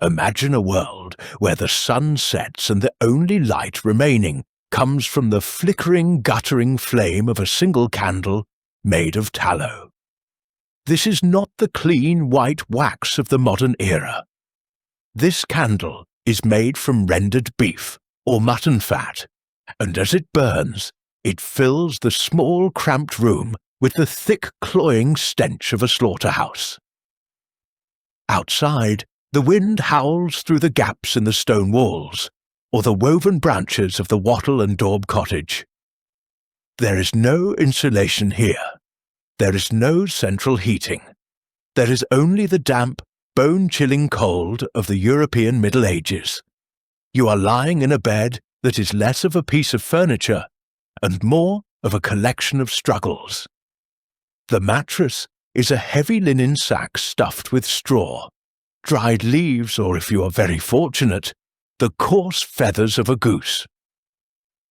Imagine a world where the sun sets and the only light remaining comes from the flickering, guttering flame of a single candle made of tallow. This is not the clean white wax of the modern era. This candle is made from rendered beef or mutton fat, and as it burns, it fills the small, cramped room with the thick, cloying stench of a slaughterhouse. Outside, the wind howls through the gaps in the stone walls, or the woven branches of the wattle and daub cottage. There is no insulation here. There is no central heating. There is only the damp, bone-chilling cold of the European Middle Ages. You are lying in a bed that is less of a piece of furniture and more of a collection of struggles. The mattress is a heavy linen sack stuffed with straw, dried leaves, or if you are very fortunate, the coarse feathers of a goose.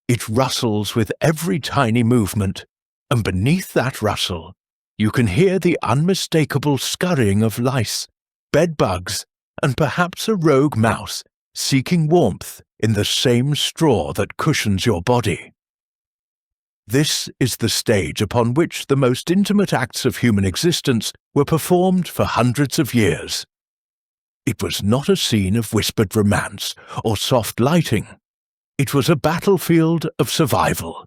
It rustles with every tiny movement, and beneath that rustle, you can hear the unmistakable scurrying of lice, bedbugs, and perhaps a rogue mouse seeking warmth in the same straw that cushions your body. This is the stage upon which the most intimate acts of human existence were performed for hundreds of years. It was not a scene of whispered romance or soft lighting. It was a battlefield of survival,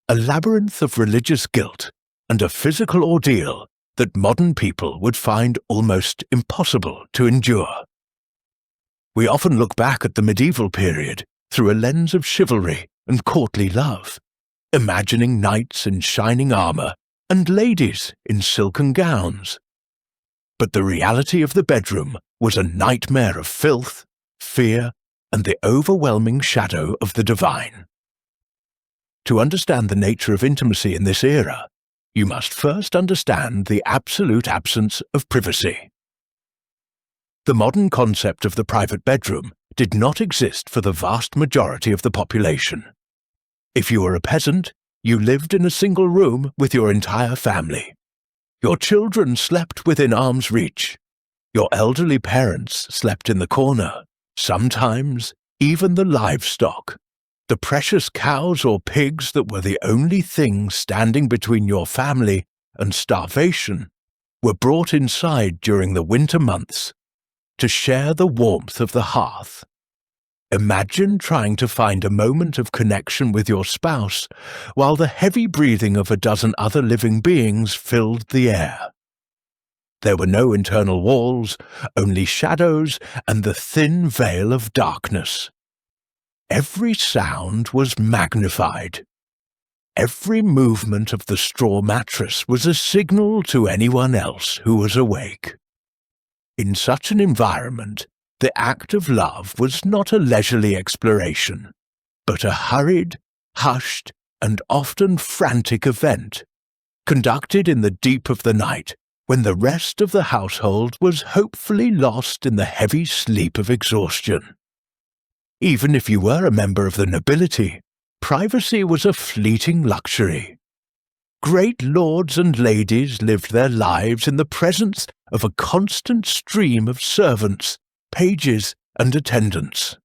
a labyrinth of religious guilt, and a physical ordeal that modern people would find almost impossible to endure. We often look back at the medieval period through a lens of chivalry and courtly love, imagining knights in shining armor and ladies in silken gowns. But the reality of the bedroom was a nightmare of filth, fear, and the overwhelming shadow of the divine. To understand the nature of intimacy in this era, you must first understand the absolute absence of privacy. The modern concept of the private bedroom did not exist for the vast majority of the population. If you were a peasant, you lived in a single room with your entire family. Your children slept within arm's reach. Your elderly parents slept in the corner. Sometimes even the livestock, the precious cows or pigs that were the only thing standing between your family and starvation, were brought inside during the winter months to share the warmth of the hearth. Imagine trying to find a moment of connection with your spouse while the heavy breathing of a dozen other living beings filled the air. There were no internal walls, only shadows and the thin veil of darkness. Every sound was magnified. Every movement of the straw mattress was a signal to anyone else who was awake. In such an environment, the act of love was not a leisurely exploration, but a hurried, hushed, and often frantic event, conducted in the deep of the night when the rest of the household was hopefully lost in the heavy sleep of exhaustion. Even if you were a member of the nobility, privacy was a fleeting luxury. Great lords and ladies lived their lives in the presence of a constant stream of servants, pages, and attendants.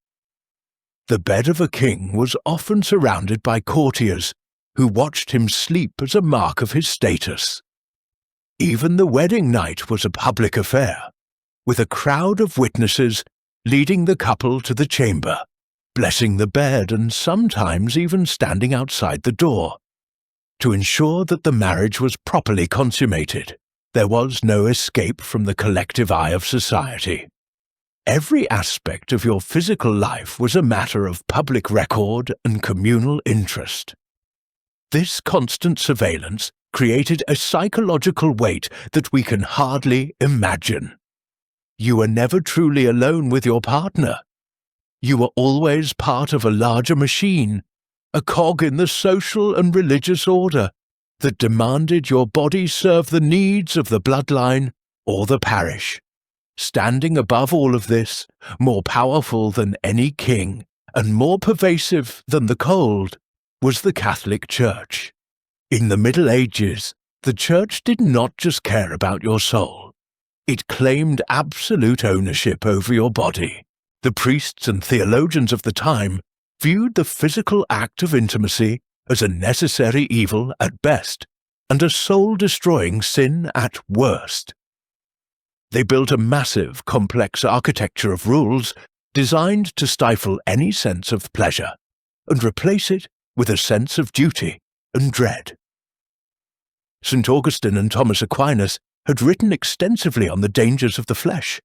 The bed of a king was often surrounded by courtiers who watched him sleep as a mark of his status. Even the wedding night was a public affair, with a crowd of witnesses leading the couple to the chamber, blessing the bed and sometimes even standing outside the door. To ensure that the marriage was properly consummated, there was no escape from the collective eye of society. Every aspect of your physical life was a matter of public record and communal interest. This constant surveillance created a psychological weight that we can hardly imagine. You were never truly alone with your partner. You were always part of a larger machine, a cog in the social and religious order that demanded your body serve the needs of the bloodline or the parish. Standing above all of this, more powerful than any king and more pervasive than the cold, was the Catholic Church. In the Middle Ages, the Church did not just care about your soul. It claimed absolute ownership over your body. The priests and theologians of the time viewed the physical act of intimacy as a necessary evil at best and a soul-destroying sin at worst. They built a massive, complex architecture of rules designed to stifle any sense of pleasure and replace it with a sense of duty and dread. St. Augustine and Thomas Aquinas had written extensively on the dangers of the flesh,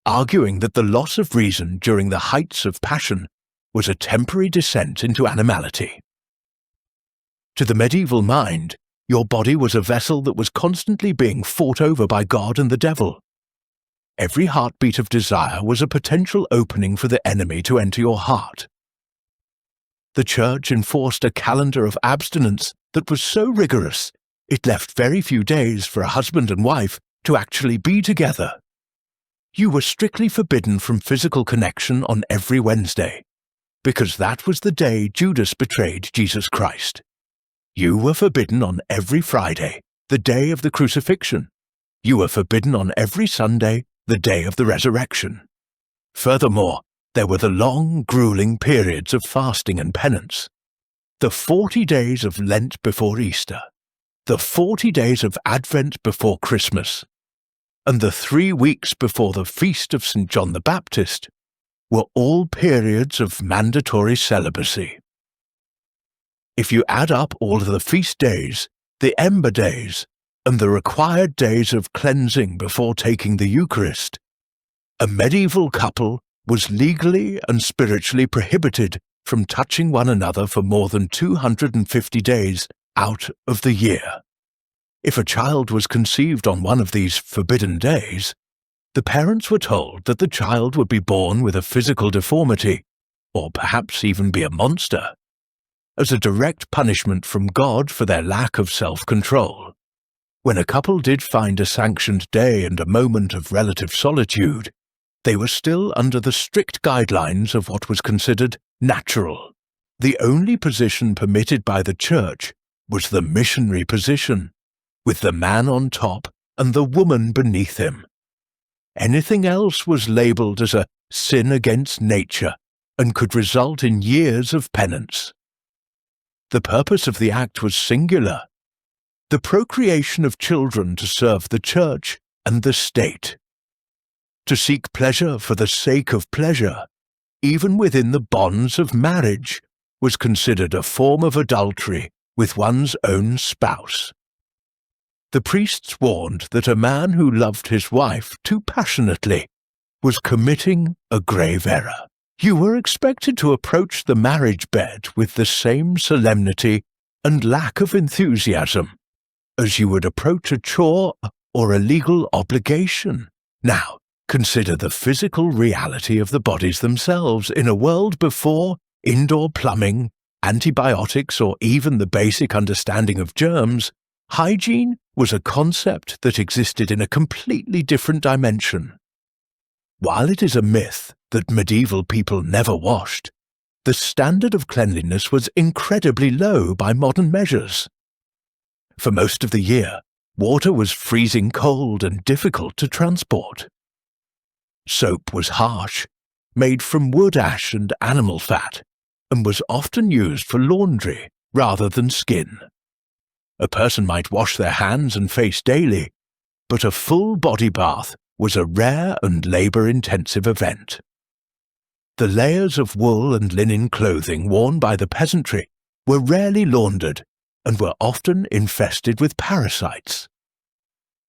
arguing that the loss of reason during the heights of passion was a temporary descent into animality. To the medieval mind, your body was a vessel that was constantly being fought over by God and the devil. Every heartbeat of desire was a potential opening for the enemy to enter your heart. The Church enforced a calendar of abstinence that was so rigorous it left very few days for a husband and wife to actually be together. You were strictly forbidden from physical connection on every Wednesday, because that was the day Judas betrayed Jesus Christ. You were forbidden on every Friday, the day of the crucifixion. You were forbidden on every Sunday, the day of the resurrection. Furthermore, there were the long, grueling periods of fasting and penance, the 40 days of Lent before Easter, the 40 days of Advent before Christmas, and the 3 weeks before the feast of St. John the Baptist were all periods of mandatory celibacy. If you add up all of the feast days, the ember days, and the required days of cleansing before taking the Eucharist, a medieval couple was legally and spiritually prohibited from touching one another for more than 250 days out of the year. If a child was conceived on one of these forbidden days, the parents were told that the child would be born with a physical deformity, or perhaps even be a monster, as a direct punishment from God for their lack of self-control. When a couple did find a sanctioned day and a moment of relative solitude, they were still under the strict guidelines of what was considered natural. The only position permitted by the Church was the missionary position, with the man on top and the woman beneath him. Anything else was labelled as a sin against nature and could result in years of penance. The purpose of the act was singular: the procreation of children to serve the Church and the state. To seek pleasure for the sake of pleasure, even within the bonds of marriage, was considered a form of adultery with one's own spouse. The priests warned that a man who loved his wife too passionately was committing a grave error. You were expected to approach the marriage bed with the same solemnity and lack of enthusiasm as you would approach a chore or a legal obligation. Now, consider the physical reality of the bodies themselves in a world before indoor plumbing, antibiotics, or even the basic understanding of germs. Hygiene was a concept that existed in a completely different dimension. While it is a myth that medieval people never washed, the standard of cleanliness was incredibly low by modern measures. For most of the year, water was freezing cold and difficult to transport. Soap was harsh, made from wood ash and animal fat, and was often used for laundry rather than skin. A person might wash their hands and face daily, but a full body bath was a rare and labour-intensive event. The layers of wool and linen clothing worn by the peasantry were rarely laundered and were often infested with parasites.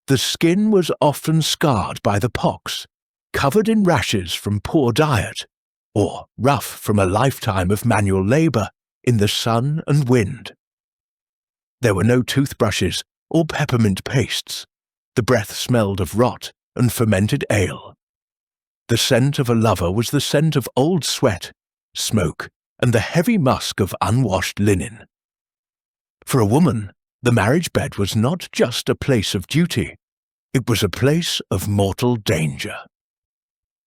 The skin was often scarred by the pox, covered in rashes from poor diet, or rough from a lifetime of manual labour in the sun and wind. There were no toothbrushes or peppermint pastes. The breath smelled of rot and fermented ale. The scent of a lover was the scent of old sweat, smoke, and the heavy musk of unwashed linen. For a woman, the marriage bed was not just a place of duty, it was a place of mortal danger.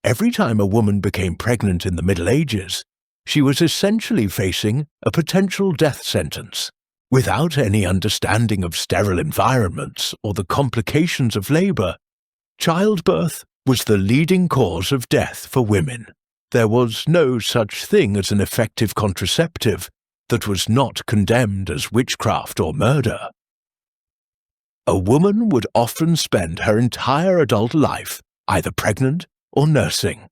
Every time a woman became pregnant in the Middle Ages, she was essentially facing a potential death sentence. Without any understanding of sterile environments or the complications of labour, Childbirth was the leading cause of death for women. There was no such thing as an effective contraceptive that was not condemned as witchcraft or murder. A woman would often spend her entire adult life either pregnant or nursing,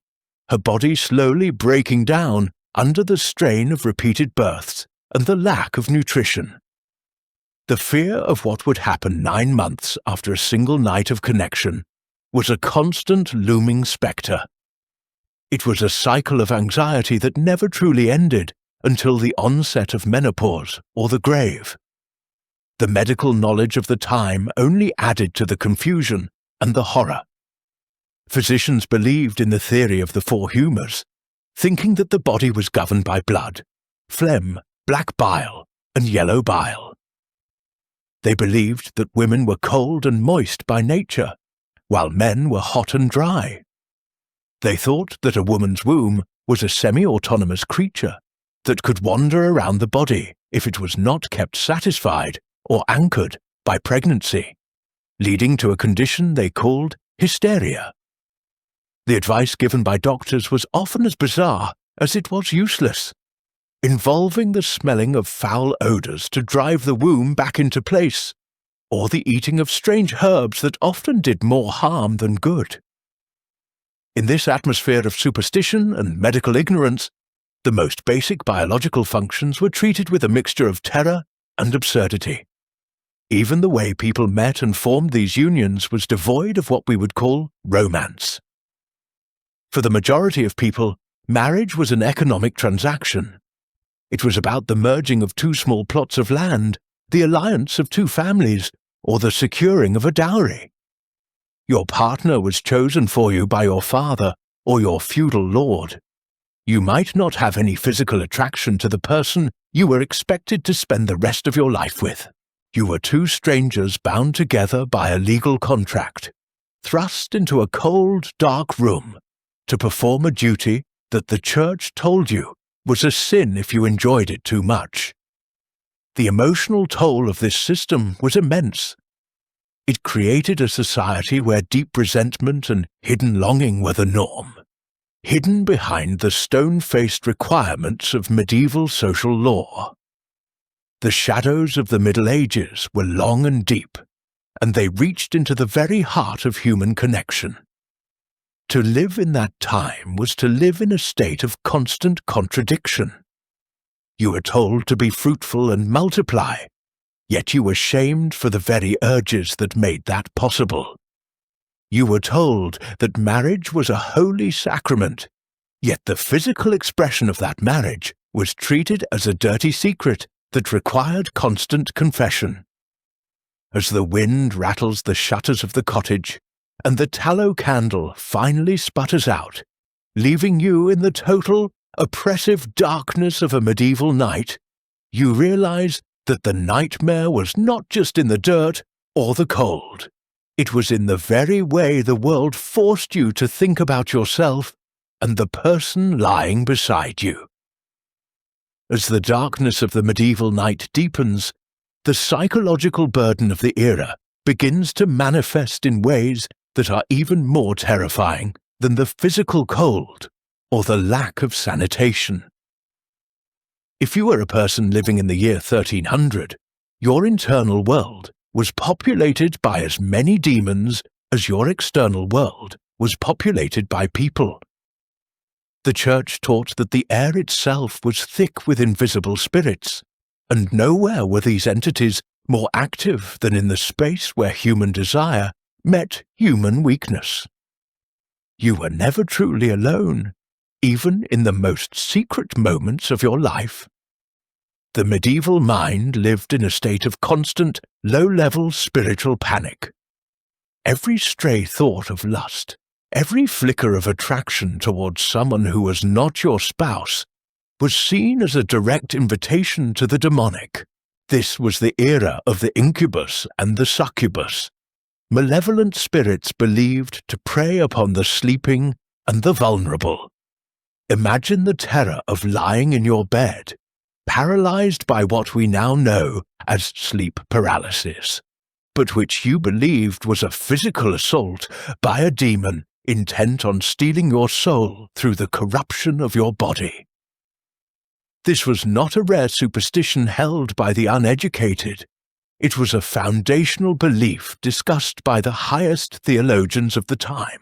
her body slowly breaking down under the strain of repeated births and the lack of nutrition. The fear of what would happen 9 months after a single night of connection was a constant looming spectre. It was a cycle of anxiety that never truly ended until the onset of menopause or the grave. The medical knowledge of the time only added to the confusion and the horror. Physicians believed in the theory of the 4 humours, thinking that the body was governed by blood, phlegm, black bile, and yellow bile. They believed that women were cold and moist by nature, while men were hot and dry. They thought that a woman's womb was a semi-autonomous creature that could wander around the body if it was not kept satisfied or anchored by pregnancy, leading to a condition they called hysteria. The advice given by doctors was often as bizarre as it was useless, involving the smelling of foul odours to drive the womb back into place, or the eating of strange herbs that often did more harm than good. In this atmosphere of superstition and medical ignorance, the most basic biological functions were treated with a mixture of terror and absurdity. Even the way people met and formed these unions was devoid of what we would call romance. For the majority of people, marriage was an economic transaction. It was about the merging of 2 small plots of land, the alliance of 2 families, or the securing of a dowry. Your partner was chosen for you by your father or your feudal lord. You might not have any physical attraction to the person you were expected to spend the rest of your life with. You were 2 strangers bound together by a legal contract, thrust into a cold, dark room to perform a duty that the church told you was a sin if you enjoyed it too much. The emotional toll of this system was immense. It created a society where deep resentment and hidden longing were the norm, hidden behind the stone-faced requirements of medieval social law. The shadows of the Middle Ages were long and deep, and they reached into the very heart of human connection. To live in that time was to live in a state of constant contradiction. You were told to be fruitful and multiply, yet you were shamed for the very urges that made that possible. You were told that marriage was a holy sacrament, yet the physical expression of that marriage was treated as a dirty secret that required constant confession. As the wind rattles the shutters of the cottage, and the tallow candle finally sputters out, leaving you in the total, oppressive darkness of a medieval night, you realize that the nightmare was not just in the dirt or the cold. It was in the very way the world forced you to think about yourself and the person lying beside you. As the darkness of the medieval night deepens, the psychological burden of the era begins to manifest in ways that are even more terrifying than the physical cold or the lack of sanitation. If you were a person living in the year 1300, your internal world was populated by as many demons as your external world was populated by people. The church taught that the air itself was thick with invisible spirits, and nowhere were these entities more active than in the space where human desire met human weakness. You were never truly alone, even in the most secret moments of your life. The medieval mind lived in a state of constant, low-level spiritual panic. Every stray thought of lust, every flicker of attraction towards someone who was not your spouse, was seen as a direct invitation to the demonic. This was the era of the incubus and the succubus, malevolent spirits believed to prey upon the sleeping and the vulnerable. Imagine the terror of lying in your bed, paralyzed by what we now know as sleep paralysis, but which you believed was a physical assault by a demon intent on stealing your soul through the corruption of your body. This was not a rare superstition held by the uneducated. It was a foundational belief discussed by the highest theologians of the time.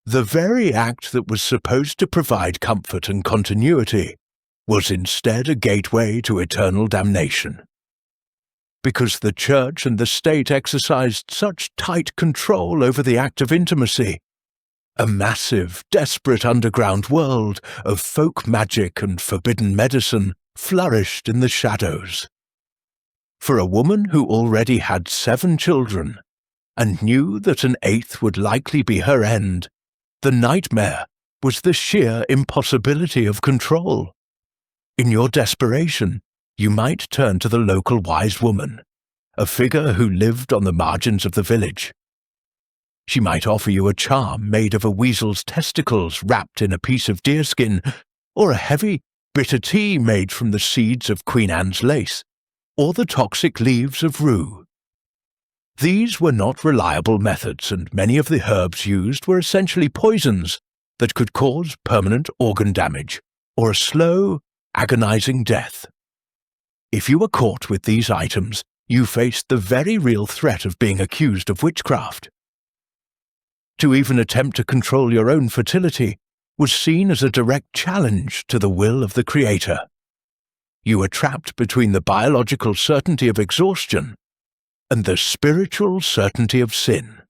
The very act that was supposed to provide comfort and continuity was instead a gateway to eternal damnation. Because the church and the state exercised such tight control over the act of intimacy, a massive, desperate underground world of folk magic and forbidden medicine flourished in the shadows. For a woman who already had 7 children and knew that an 8th would likely be her end, the nightmare was the sheer impossibility of control. In your desperation, you might turn to the local wise woman, a figure who lived on the margins of the village. She might offer you a charm made of a weasel's testicles wrapped in a piece of deerskin, or a heavy, bitter tea made from the seeds of Queen Anne's lace, or the toxic leaves of rue. These were not reliable methods, and many of the herbs used were essentially poisons that could cause permanent organ damage or a slow, agonizing death. If you were caught with these items, you faced the very real threat of being accused of witchcraft. To even attempt to control your own fertility was seen as a direct challenge to the will of the Creator. You were trapped between the biological certainty of exhaustion and the spiritual certainty of sin.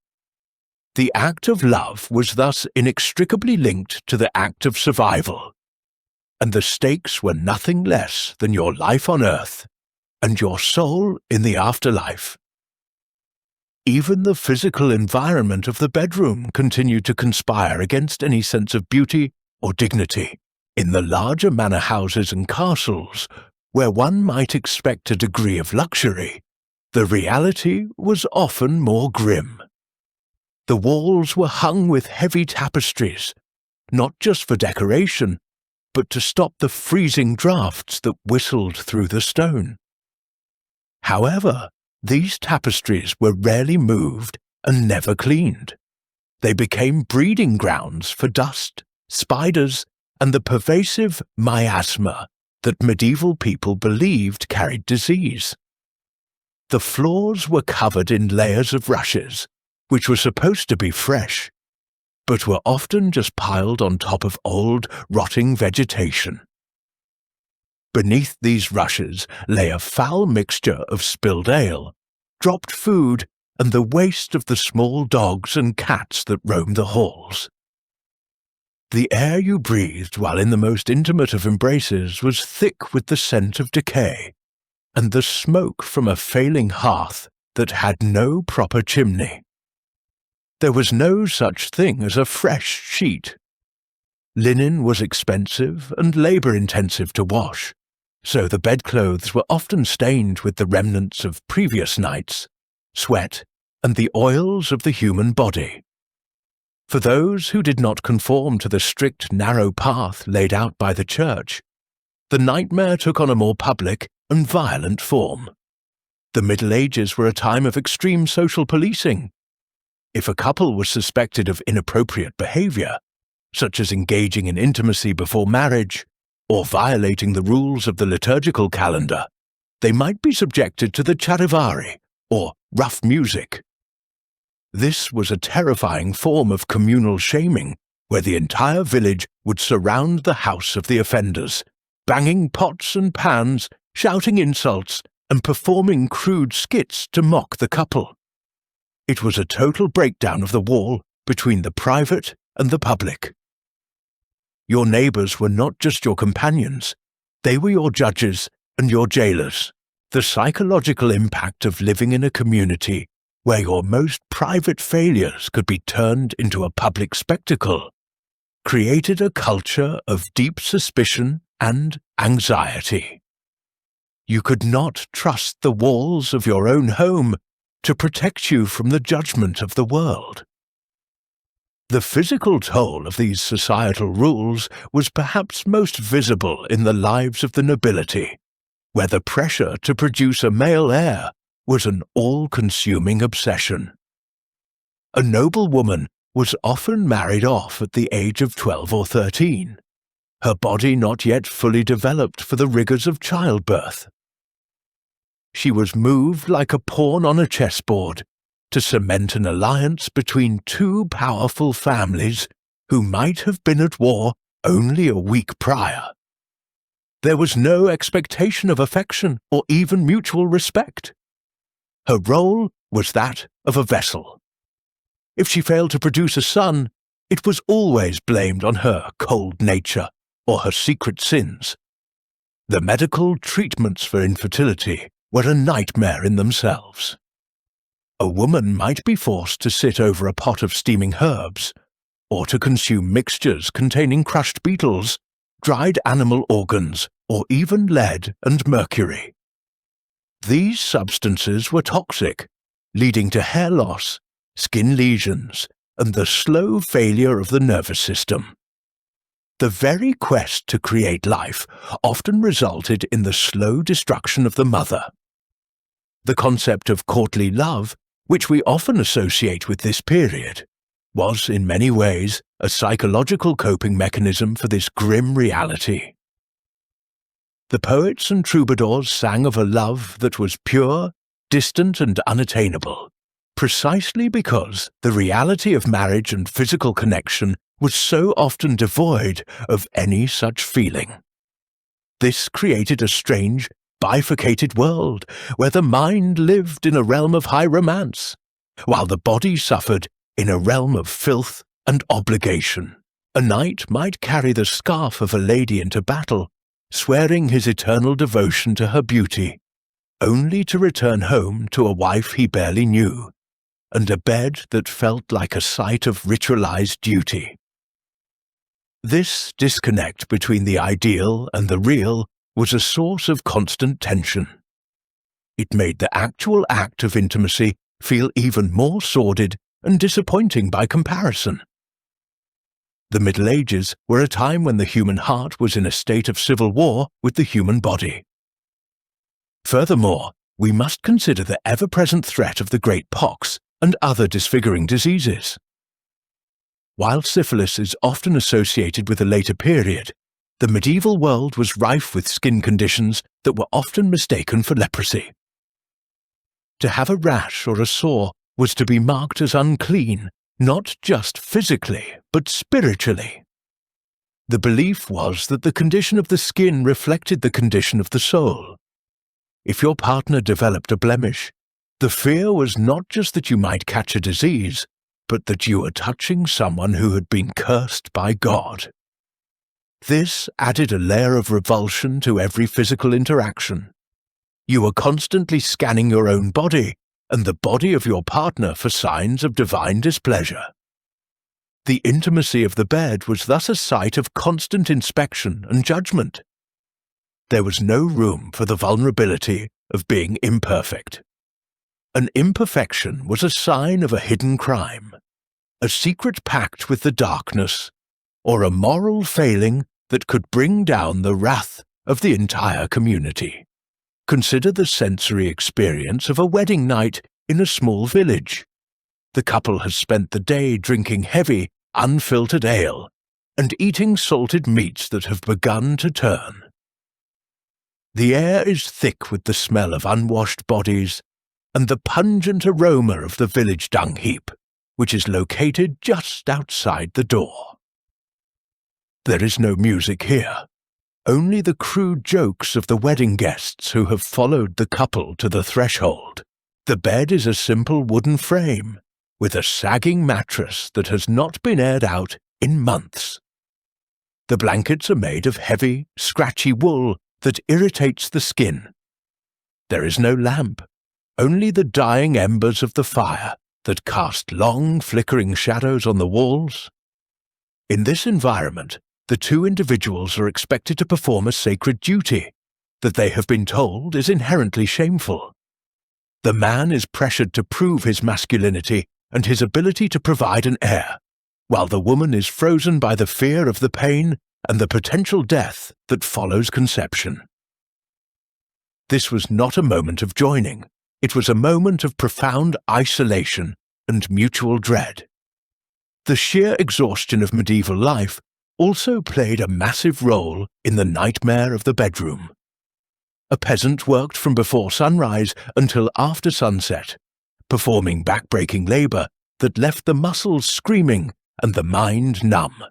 The act of love was thus inextricably linked to the act of survival, and the stakes were nothing less than your life on earth and your soul in the afterlife. Even the physical environment of the bedroom continued to conspire against any sense of beauty or dignity. In the larger manor houses and castles, where one might expect a degree of luxury, the reality was often more grim. The walls were hung with heavy tapestries, not just for decoration, but to stop the freezing draughts that whistled through the stone. However, these tapestries were rarely moved and never cleaned. They became breeding grounds for dust, spiders, and the pervasive miasma that medieval people believed carried disease. The floors were covered in layers of rushes, which were supposed to be fresh, but were often just piled on top of old, rotting vegetation. Beneath these rushes lay a foul mixture of spilled ale, dropped food, and the waste of the small dogs and cats that roamed the halls. The air you breathed while in the most intimate of embraces was thick with the scent of decay, and the smoke from a failing hearth that had no proper chimney. There was no such thing as a fresh sheet. Linen was expensive and labor-intensive to wash, so the bedclothes were often stained with the remnants of previous nights, sweat, and the oils of the human body. For those who did not conform to the strict, narrow path laid out by the church, the nightmare took on a more public and violent form. The Middle Ages were a time of extreme social policing. If a couple was suspected of inappropriate behavior, such as engaging in intimacy before marriage or violating the rules of the liturgical calendar, they might be subjected to the charivari, or rough music. This was a terrifying form of communal shaming, where the entire village would surround the house of the offenders, banging pots and pans, shouting insults, and performing crude skits to mock the couple. It was a total breakdown of the wall between the private and the public. Your neighbors were not just your companions, they were your judges and your jailers. The psychological impact of living in a community where your most private failures could be turned into a public spectacle created a culture of deep suspicion and anxiety. You could not trust the walls of your own home to protect you from the judgment of the world. The physical toll of these societal rules was perhaps most visible in the lives of the nobility, where the pressure to produce a male heir was an all-consuming obsession. A noble woman was often married off at the age of 12 or 13, her body not yet fully developed for the rigors of childbirth. She was moved like a pawn on a chessboard to cement an alliance between two powerful families who might have been at war only a week prior. There was no expectation of affection or even mutual respect. Her role was that of a vessel. If she failed to produce a son, it was always blamed on her cold nature or her secret sins. The medical treatments for infertility were a nightmare in themselves. A woman might be forced to sit over a pot of steaming herbs, or to consume mixtures containing crushed beetles, dried animal organs, or even lead and mercury. These substances were toxic, leading to hair loss, skin lesions, and the slow failure of the nervous system. The very quest to create life often resulted in the slow destruction of the mother. The concept of courtly love, which we often associate with this period, was in many ways a psychological coping mechanism for this grim reality. The poets and troubadours sang of a love that was pure, distant, and unattainable, precisely because the reality of marriage and physical connection was so often devoid of any such feeling. This created a strange, bifurcated world where the mind lived in a realm of high romance, while the body suffered in a realm of filth and obligation. A knight might carry the scarf of a lady into battle, swearing his eternal devotion to her beauty, only to return home to a wife he barely knew, and a bed that felt like a site of ritualized duty. This disconnect between the ideal and the real was a source of constant tension. It made the actual act of intimacy feel even more sordid and disappointing by comparison. The Middle Ages were a time when the human heart was in a state of civil war with the human body. Furthermore, we must consider the ever-present threat of the great pox and other disfiguring diseases. While syphilis is often associated with a later period, the medieval world was rife with skin conditions that were often mistaken for leprosy. To have a rash or a sore was to be marked as unclean, not just physically, but spiritually. The belief was that the condition of the skin reflected the condition of the soul. If your partner developed a blemish, the fear was not just that you might catch a disease, but that you were touching someone who had been cursed by God. This added a layer of revulsion to every physical interaction. You were constantly scanning your own body and the body of your partner for signs of divine displeasure. The intimacy of the bed was thus a site of constant inspection and judgment. There was no room for the vulnerability of being imperfect. An imperfection was a sign of a hidden crime, a secret pact with the darkness, or a moral failing that could bring down the wrath of the entire community. Consider the sensory experience of a wedding night in a small village. The couple has spent the day drinking heavy, unfiltered ale and eating salted meats that have begun to turn. The air is thick with the smell of unwashed bodies and the pungent aroma of the village dung heap, which is located just outside the door. There is no music here, only the crude jokes of the wedding guests who have followed the couple to the threshold. The bed is a simple wooden frame, with a sagging mattress that has not been aired out in months. The blankets are made of heavy, scratchy wool that irritates the skin. There is no lamp, only the dying embers of the fire that cast long, flickering shadows on the walls. In this environment, the two individuals are expected to perform a sacred duty that they have been told is inherently shameful. The man is pressured to prove his masculinity and his ability to provide an heir, while the woman is frozen by the fear of the pain and the potential death that follows conception. This was not a moment of joining, It was a moment of profound isolation and mutual dread. The sheer exhaustion of medieval life also played a massive role in the nightmare of the bedroom. A peasant worked from before sunrise until after sunset, performing back-breaking labor that left the muscles screaming and the mind numb.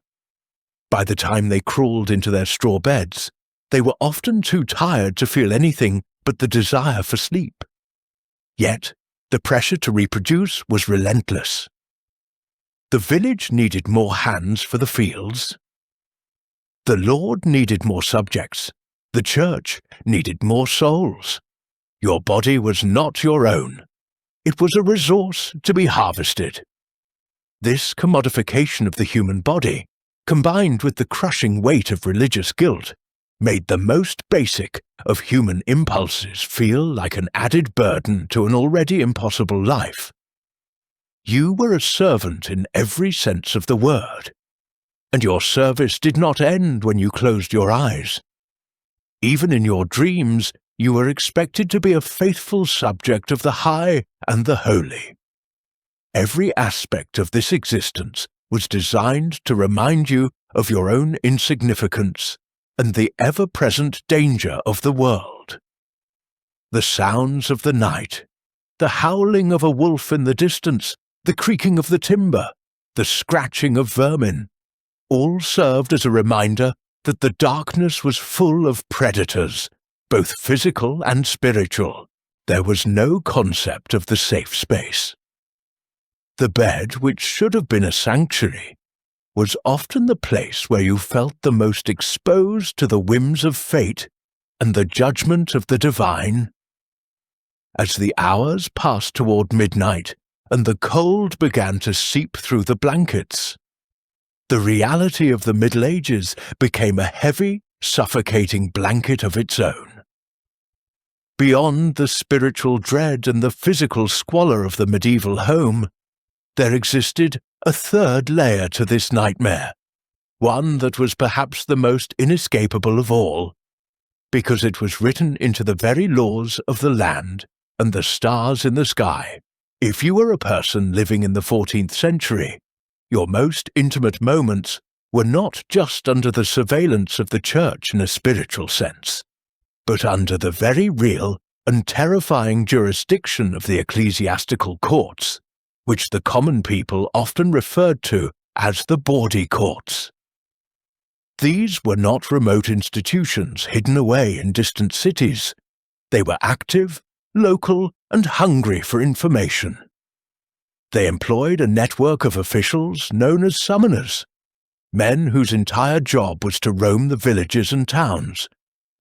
By the time they crawled into their straw beds, they were often too tired to feel anything but the desire for sleep. Yet, the pressure to reproduce was relentless. The village needed more hands for the fields. The Lord needed more subjects. The church needed more souls. Your body was not your own. It was a resource to be harvested. This commodification of the human body, combined with the crushing weight of religious guilt, made the most basic of human impulses feel like an added burden to an already impossible life. You were a servant in every sense of the word, and your service did not end when you closed your eyes. Even in your dreams, you were expected to be a faithful subject of the high and the holy. Every aspect of this existence was designed to remind you of your own insignificance and the ever-present danger of the world. The sounds of the night, the howling of a wolf in the distance, the creaking of the timber, the scratching of vermin, all served as a reminder that the darkness was full of predators, both physical and spiritual. There was no concept of the safe space. The bed, which should have been a sanctuary, was often the place where you felt the most exposed to the whims of fate and the judgment of the divine. As the hours passed toward midnight and the cold began to seep through the blankets, the reality of the Middle Ages became a heavy, suffocating blanket of its own. Beyond the spiritual dread and the physical squalor of the medieval home, there existed a third layer to this nightmare, one that was perhaps the most inescapable of all, because it was written into the very laws of the land and the stars in the sky. If you were a person living in the 14th century, your most intimate moments were not just under the surveillance of the church in a spiritual sense, but under the very real and terrifying jurisdiction of the ecclesiastical courts, which the common people often referred to as the bawdy courts. These were not remote institutions hidden away in distant cities. They were active, local, and hungry for information. They employed a network of officials known as summoners, men whose entire job was to roam the villages and towns,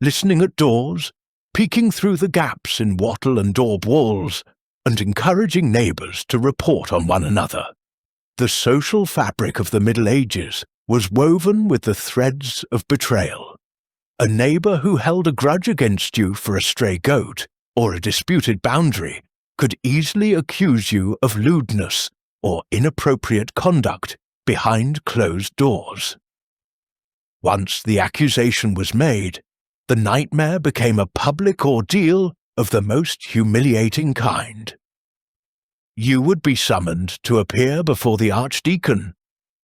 listening at doors, peeking through the gaps in wattle and daub walls, and encouraging neighbours to report on one another. The social fabric of the Middle Ages was woven with the threads of betrayal. A neighbour who held a grudge against you for a stray goat or a disputed boundary could easily accuse you of lewdness or inappropriate conduct behind closed doors. Once the accusation was made, the nightmare became a public ordeal of the most humiliating kind. You would be summoned to appear before the archdeacon,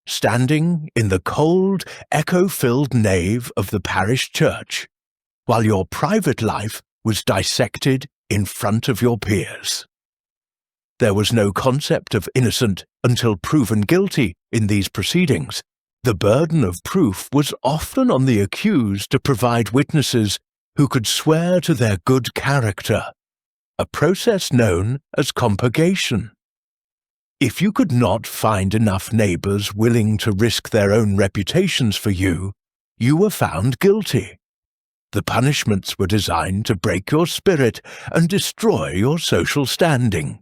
standing in the cold, echo-filled nave of the parish church, while your private life was dissected in front of your peers. There was no concept of innocent until proven guilty in these proceedings. The burden of proof was often on the accused to provide witnesses who could swear to their good character, a process known as compurgation. If you could not find enough neighbours willing to risk their own reputations for you, you were found guilty. The punishments were designed to break your spirit and destroy your social standing.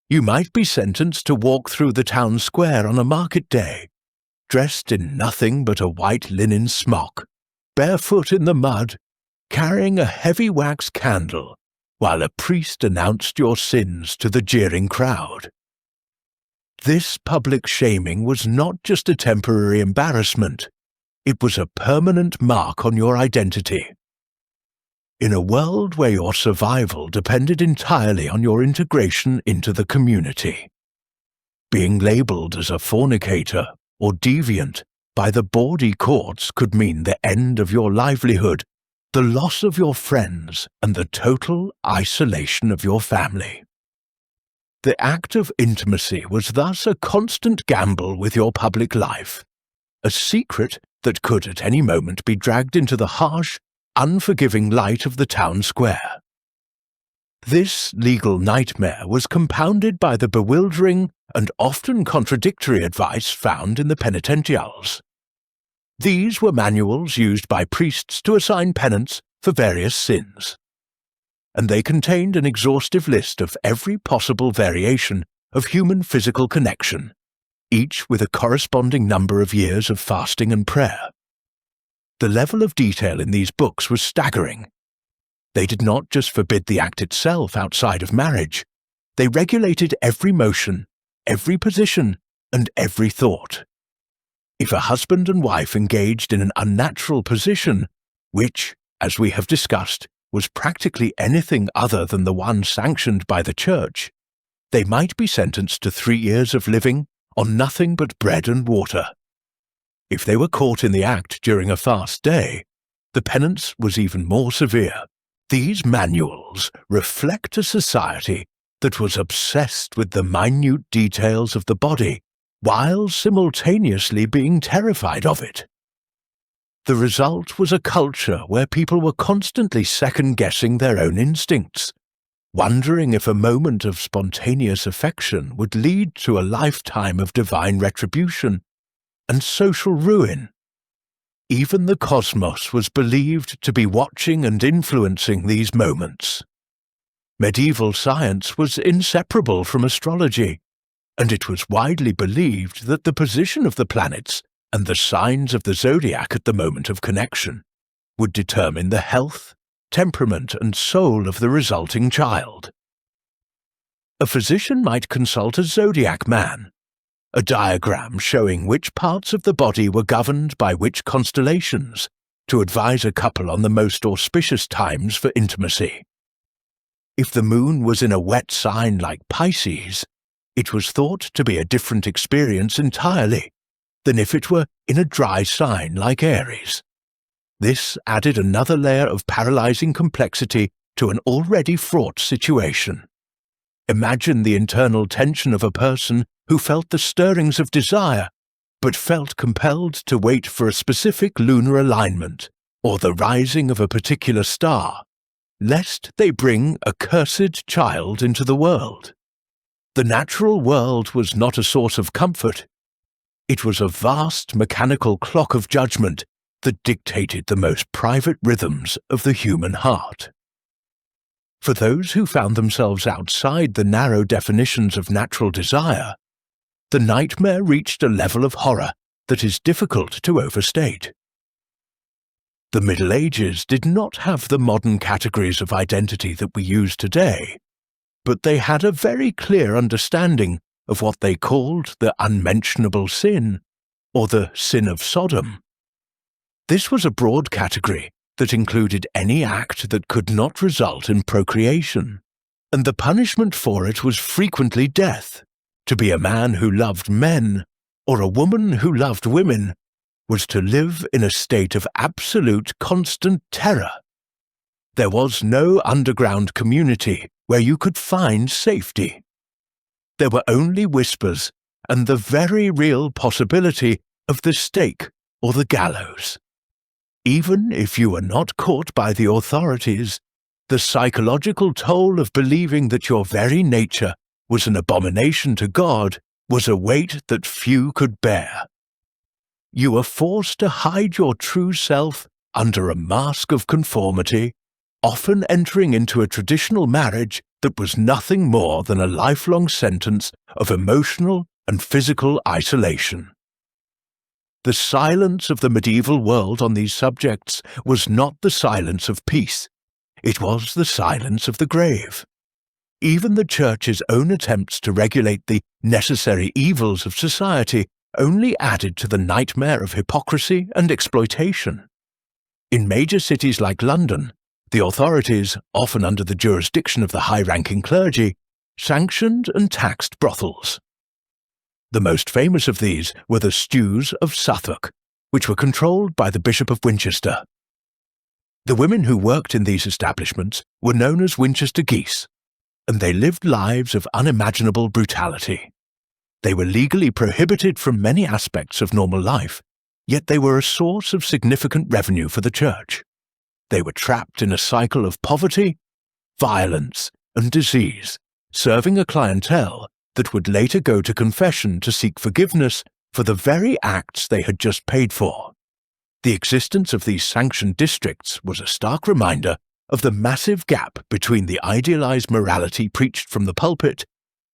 You might be sentenced to walk through the town square on a market day, dressed in nothing but a white linen smock, barefoot in the mud, carrying a heavy wax candle, while a priest announced your sins to the jeering crowd. This public shaming was not just a temporary embarrassment, it was a permanent mark on your identity. in a world where your survival depended entirely on your integration into the community. Being labelled as a fornicator or deviant by the bawdy courts could mean the end of your livelihood, the loss of your friends, and the total isolation of your family. The act of intimacy was thus a constant gamble with your public life, a secret that could at any moment be dragged into the harsh, unforgiving light of the town square. This legal nightmare was compounded by the bewildering and often contradictory advice found in the penitentials. These were manuals used by priests to assign penance for various sins, and they contained an exhaustive list of every possible variation of human physical connection, each with a corresponding number of years of fasting and prayer. The level of detail in these books was staggering. They did not just forbid the act itself outside of marriage, they regulated every motion, every position, and every thought. If a husband and wife engaged in an unnatural position, which, as we have discussed, was practically anything other than the one sanctioned by the Church, they might be sentenced to 3 years of living on nothing but bread and water. If they were caught in the act during a fast day, the penance was even more severe. These manuals reflect a society that was obsessed with the minute details of the body, while simultaneously being terrified of it. The result was a culture where people were constantly second-guessing their own instincts, wondering if a moment of spontaneous affection would lead to a lifetime of divine retribution and social ruin. Even the cosmos was believed to be watching and influencing these moments. Medieval science was inseparable from astrology, and it was widely believed that the position of the planets and the signs of the zodiac at the moment of connection would determine the health, temperament, and soul of the resulting child. A physician might consult a zodiac man, a diagram showing which parts of the body were governed by which constellations, to advise a couple on the most auspicious times for intimacy. If the moon was in a wet sign like Pisces, it was thought to be a different experience entirely than if it were in a dry sign like Aries. This added another layer of paralyzing complexity to an already fraught situation. Imagine the internal tension of a person who felt the stirrings of desire, but felt compelled to wait for a specific lunar alignment or the rising of a particular star, lest they bring a cursed child into the world. The natural world was not a source of comfort. It was a vast mechanical clock of judgment that dictated the most private rhythms of the human heart. For those who found themselves outside the narrow definitions of natural desire, the nightmare reached a level of horror that is difficult to overstate. The Middle Ages did not have the modern categories of identity that we use today, but they had a very clear understanding of what they called the unmentionable sin, or the sin of Sodom. This was a broad category that included any act that could not result in procreation, and the punishment for it was frequently death. To be a man who loved men, or a woman who loved women, was to live in a state of absolute constant terror. There was no underground community where you could find safety. There were only whispers and the very real possibility of the stake or the gallows. Even if you were not caught by the authorities, the psychological toll of believing that your very nature was an abomination to God was a weight that few could bear. You were forced to hide your true self under a mask of conformity, often entering into a traditional marriage that was nothing more than a lifelong sentence of emotional and physical isolation. The silence of the medieval world on these subjects was not the silence of peace, it was the silence of the grave. Even the Church's own attempts to regulate the necessary evils of society only added to the nightmare of hypocrisy and exploitation. In major cities like London, The authorities, often under the jurisdiction of the high-ranking clergy, sanctioned and taxed brothels. The most famous of these were the stews of Suffolk, which were controlled by the Bishop of Winchester. The women who worked in these establishments were known as Winchester geese, and they lived lives of unimaginable brutality. They were legally prohibited from many aspects of normal life, yet they were a source of significant revenue for the church. They were trapped in a cycle of poverty, violence, and disease, serving a clientele that would later go to confession to seek forgiveness for the very acts they had just paid for. The existence of these sanctioned districts was a stark reminder of the massive gap between the idealized morality preached from the pulpit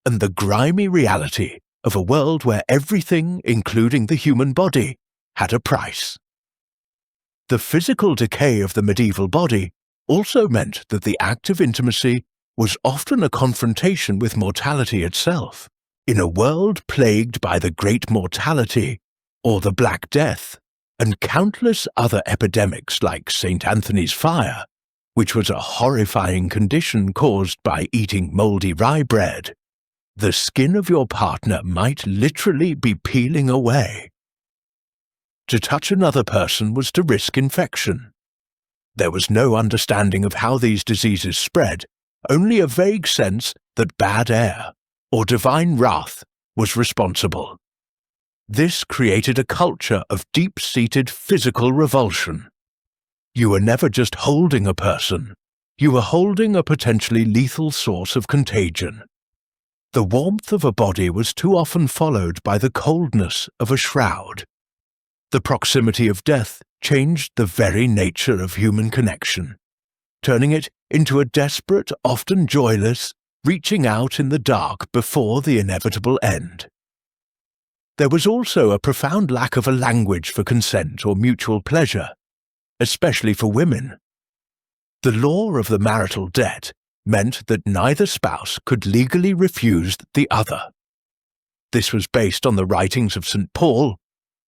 and the grimy reality of a world where everything, including the human body, had a price. The physical decay of the medieval body also meant that the act of intimacy was often a confrontation with mortality itself. In a world plagued by the Great Mortality, or the Black Death, and countless other epidemics like St. Anthony's Fire, which was a horrifying condition caused by eating mouldy rye bread, the skin of your partner might literally be peeling away. To touch another person was to risk infection. There was no understanding of how these diseases spread, only a vague sense that bad air, or divine wrath, was responsible. This created a culture of deep-seated physical revulsion. You were never just holding a person, you were holding a potentially lethal source of contagion. The warmth of a body was too often followed by the coldness of a shroud. The proximity of death changed the very nature of human connection, turning it into a desperate, often joyless, reaching out in the dark before the inevitable end. There was also a profound lack of a language for consent or mutual pleasure, especially for women. The law of the marital debt meant that neither spouse could legally refuse the other. This was based on the writings of St. Paul,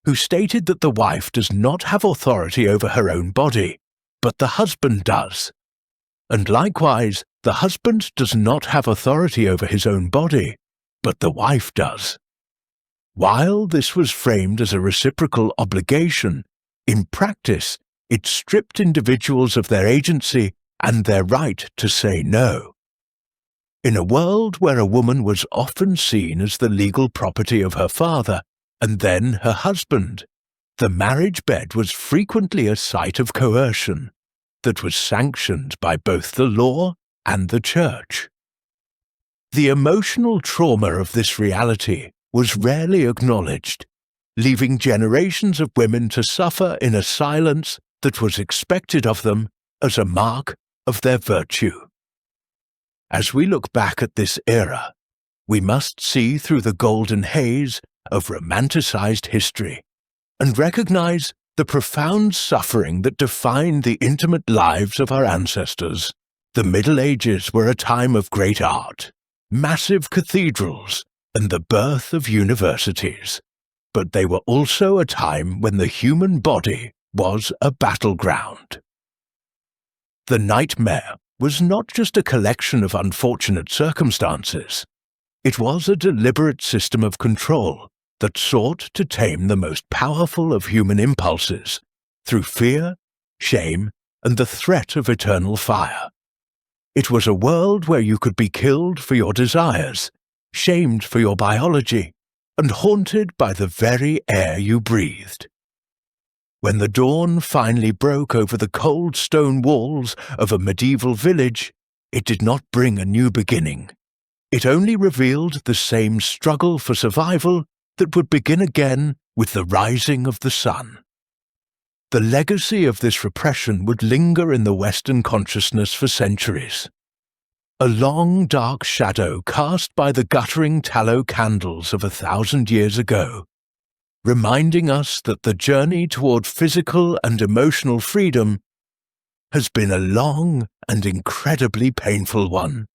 who stated that the wife does not have authority over her own body, but the husband does. And likewise, the husband does not have authority over his own body, but the wife does. While this was framed as a reciprocal obligation, in practice it stripped individuals of their agency and their right to say no. In a world where a woman was often seen as the legal property of her father and then her husband, the marriage bed was frequently a site of coercion that was sanctioned by both the law and the church. The emotional trauma of this reality was rarely acknowledged, leaving generations of women to suffer in a silence that was expected of them as a mark of their virtue. As we look back at this era, we must see through the golden haze of romanticized history and recognize the profound suffering that defined the intimate lives of our ancestors. The Middle Ages were a time of great art, massive cathedrals, and the birth of universities. But they were also a time when the human body was a battleground. The nightmare was not just a collection of unfortunate circumstances. It was a deliberate system of control that sought to tame the most powerful of human impulses through fear, shame, and the threat of eternal fire. It was a world where you could be killed for your desires, shamed for your biology, and haunted by the very air you breathed. When the dawn finally broke over the cold stone walls of a medieval village, it did not bring a new beginning. It only revealed the same struggle for survival that would begin again with the rising of the sun. The legacy of this repression would linger in the Western consciousness for centuries. A long, dark shadow cast by the guttering tallow candles of 1,000 years ago, reminding us that the journey toward physical and emotional freedom has been a long and incredibly painful one.